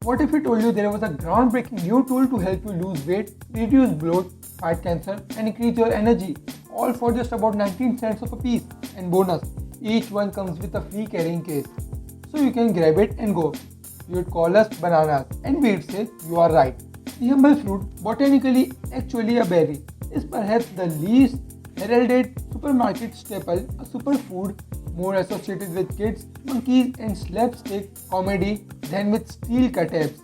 What if I told you there was a groundbreaking new tool to help you lose weight, reduce bloat, fight cancer, and increase your energy, all for just about 19 cents of a piece. And bonus, each one comes with a free carrying case. So you can grab it and go. You would call us bananas, and we'd say you are right. The humble fruit, botanically actually a berry, is perhaps the least heralded supermarket staple, a superfood more associated with kids, monkeys, and slapstick comedy than with steel cut-ups.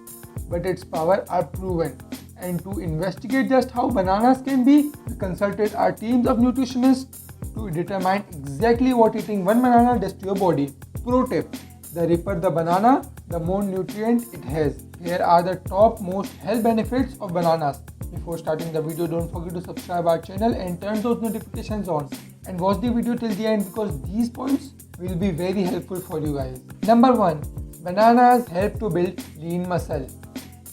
But its power are proven. And to investigate just how bananas can be, we consulted our teams of nutritionists to determine exactly what eating one banana does to your body. Pro tip: the ripper the banana, the more nutrient it has. Here are the top most health benefits of bananas. Before starting the video, don't forget to subscribe our channel and turn those notifications on. And watch the video till the end because these points will be very helpful for you guys. Number 1. Bananas help to build lean muscle.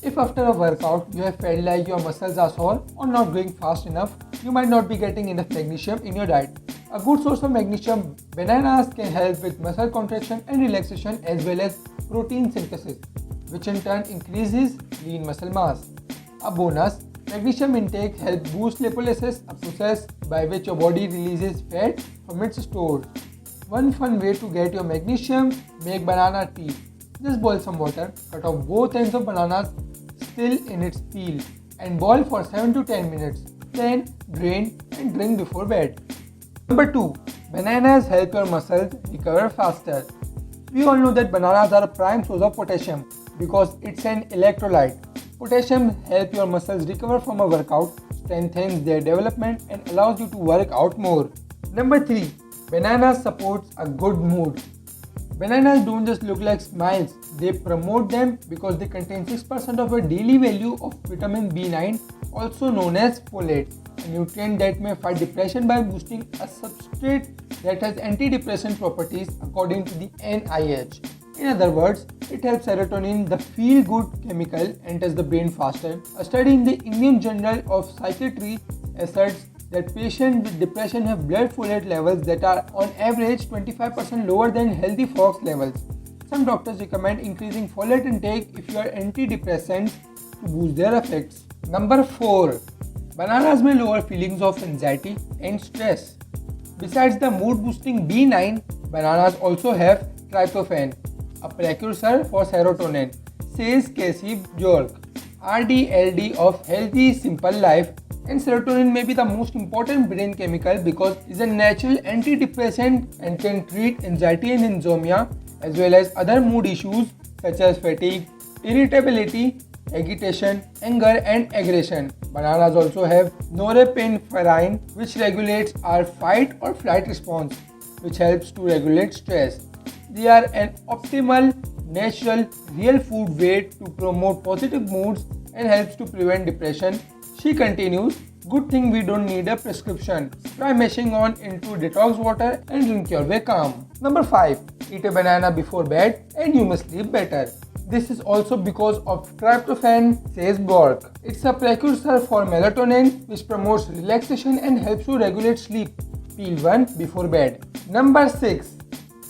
If after a workout you have felt like your muscles are sore or not growing fast enough, you might not be getting enough magnesium in your diet. A good source of magnesium, bananas can help with muscle contraction and relaxation as well as protein synthesis, which in turn increases lean muscle mass. A bonus, magnesium intake helps boost lipolysis, a process by which your body releases fat from its stores. One fun way to get your magnesium, make banana tea. Just boil some water, cut off both ends of bananas still in its peel and boil for 7 to 10 minutes. Then drain and drink before bed. Number 2. Bananas help your muscles recover faster. We all know that bananas are a prime source of potassium because it's an electrolyte. Potassium helps your muscles recover from a workout, strengthens their development and allows you to work out more. Number 3. Bananas supports a good mood. Bananas don't just look like smiles, they promote them because they contain 6% of your daily value of vitamin B9, also known as folate, a nutrient that may fight depression by boosting a substrate that has antidepressant properties according to the NIH. In other words, it helps serotonin, the feel-good chemical, enters the brain faster. A study in the Indian Journal of Psychiatry asserts that patients with depression have blood folate levels that are on average 25% lower than healthy folks' levels. Some doctors recommend increasing folate intake if you are antidepressants to boost their effects. Number 4. Bananas may lower feelings of anxiety and stress. Besides the mood-boosting B9, bananas also have tryptophan, a precursor for serotonin, says Casey Bjork, RDLD of Healthy Simple Life. And serotonin may be the most important brain chemical because it is a natural antidepressant and can treat anxiety and insomnia as well as other mood issues such as fatigue, irritability, agitation, anger and aggression. Bananas also have norepinephrine, which regulates our fight or flight response, which helps to regulate stress. They are an optimal, natural, real food way to promote positive moods and helps to prevent depression. She continues, good thing we don't need a prescription. Try mashing on into detox water and drink your way calm. Number 5. Eat a banana before bed and you must sleep better. This is also because of tryptophan, says Bork. It's a precursor for melatonin which promotes relaxation and helps you regulate sleep. Peel one before bed. Number 6.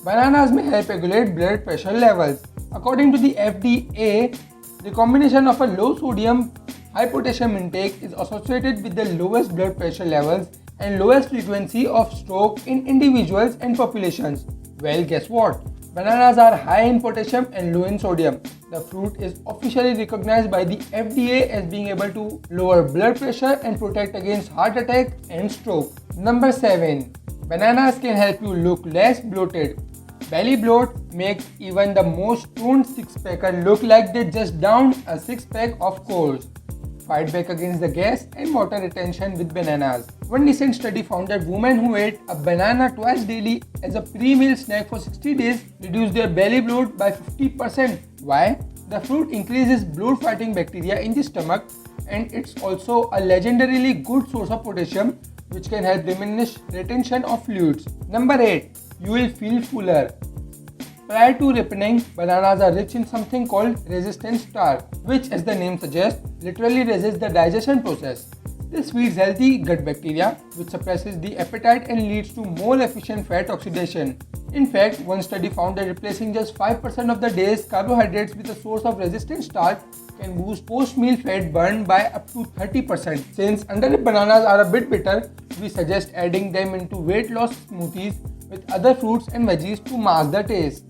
Bananas may help regulate blood pressure levels. According to the FDA, the combination of a low sodium high potassium intake is associated with the lowest blood pressure levels and lowest frequency of stroke in individuals and populations. Well, guess what? Bananas are high in potassium and low in sodium. The fruit is officially recognized by the FDA as being able to lower blood pressure and protect against heart attack and stroke. Number 7. Bananas can help you look less bloated. Belly bloat makes even the most toned six-packer look like they just downed a six-pack of course. Fight back against the gas and water retention with bananas. One recent study found that women who ate a banana twice daily as a pre-meal snack for 60 days reduced their belly bloat by 50%. Why? The fruit increases bloat-fighting bacteria in the stomach and it's also a legendarily good source of potassium which can help diminish retention of fluids. Number 8. You will feel fuller. Prior to ripening, bananas are rich in something called resistant starch, which as the name suggests, literally resists the digestion process. This feeds healthy gut bacteria, which suppresses the appetite and leads to more efficient fat oxidation. In fact, one study found that replacing just 5% of the day's carbohydrates with a source of resistant starch can boost post-meal fat burn by up to 30%. Since underripe bananas are a bit bitter, we suggest adding them into weight loss smoothies with other fruits and veggies to mask the taste.